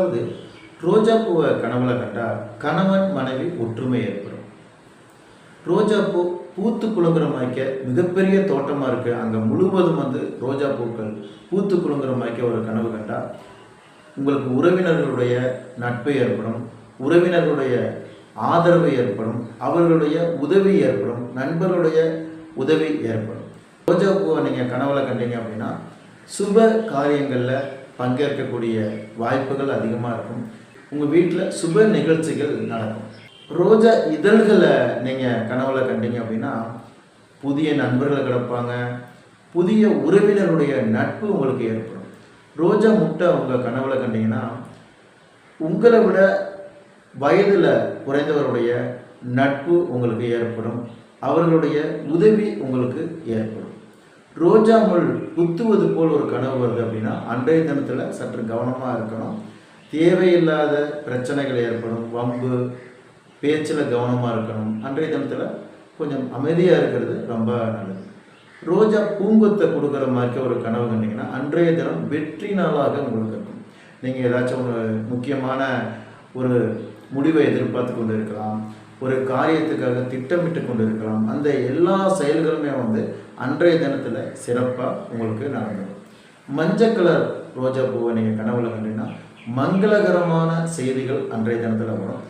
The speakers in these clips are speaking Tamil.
அதாவது ரோஜா பூவை கனவுல கண்டா கணவன் மனைவி ஒற்றுமை ஏற்படும். ரோஜா பூ பூத்து குலுங்குற மாய்க்க மிகப்பெரிய தோட்டமாக இருக்கு, அங்கே முழுவதும் ரோஜா பூக்கள் பூத்து குலுங்குற மாய்க்க ஒரு கனவு கண்டா உங்களுக்கு உறவினர்களுடைய நட்பு ஏற்படும், உறவினர்களுடைய ஆதரவு ஏற்படும், அவர்களுடைய உதவி ஏற்படும், நண்பர்களுடைய உதவி ஏற்படும். ரோஜா பூவை நீங்கள் கனவுல கண்டீங்க அப்படின்னா சுப காரியங்களில் பங்கேற்கக்கூடிய வாய்ப்புகள் அதிகமாக இருக்கும். உங்கள் வீட்டில் சுப நிகழ்ச்சிகள் நடக்கும். ரோஜா இதழ்களை நீங்கள் கனவுல கண்டீங்க அப்படின்னா புதிய நண்பர்கள் கிடப்பாங்க, புதிய உறவினருடைய நட்பு உங்களுக்கு ஏற்படும். ரோஜா முட்டை உங்கள் கனவுல கண்டீங்கன்னா உங்களை விட வயதில் குறைந்தவருடைய நட்பு உங்களுக்கு ஏற்படும், அவர்களுடைய உதவி உங்களுக்கு ஏற்படும். ரோஜா முள் குத்துவது போல் ஒரு கனவு வருது அப்படின்னா அன்றைய தினத்தில் சற்று கவனமாக இருக்கணும். தேவையில்லாத பிரச்சனைகள் ஏற்படும், வம்பு பேச்சில் கவனமாக இருக்கணும். அன்றைய தினத்தில் கொஞ்சம் அமைதியாக இருக்கிறது ரொம்ப நல்லது. ரோஜா பூங்கொத்தை கொடுக்குற மாதிரி ஒரு கனவு கண்டிங்கன்னா அன்றைய தினம் வெற்றி நாளாக உங்களுக்கு இருக்கும். நீங்கள் ஏதாச்சும் ஒரு முக்கியமான ஒரு முடிவை எதிர்பார்த்து கொண்டு இருக்கலாம், ஒரு காரியத்துக்காக திட்டமிட்டு கொண்டு இருக்கலாம். அந்த எல்லா செயல்களுமே அன்றைய தினத்தில் சிறப்பாக உங்களுக்கு நடந்துடும். மஞ்சள் கலர் ரோஜா பூவை நீங்கள் கனவுல கண்டீங்கன்னா மங்களகரமான செய்திகள் அன்றைய தினத்தில் வரும்.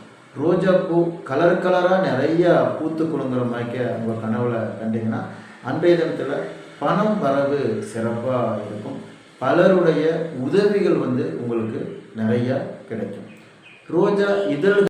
ரோஜா பூ கலர் கலராக நிறையா பூத்து குலுங்குற மாதிரி உங்கள் கனவுல கண்டிங்கன்னா அன்றைய தினத்தில் பணம் வரவு சிறப்பாக இருக்கும். பலருடைய உதவிகள் உங்களுக்கு நிறையா கிடைக்கும். ரோஜா இதழ்கள்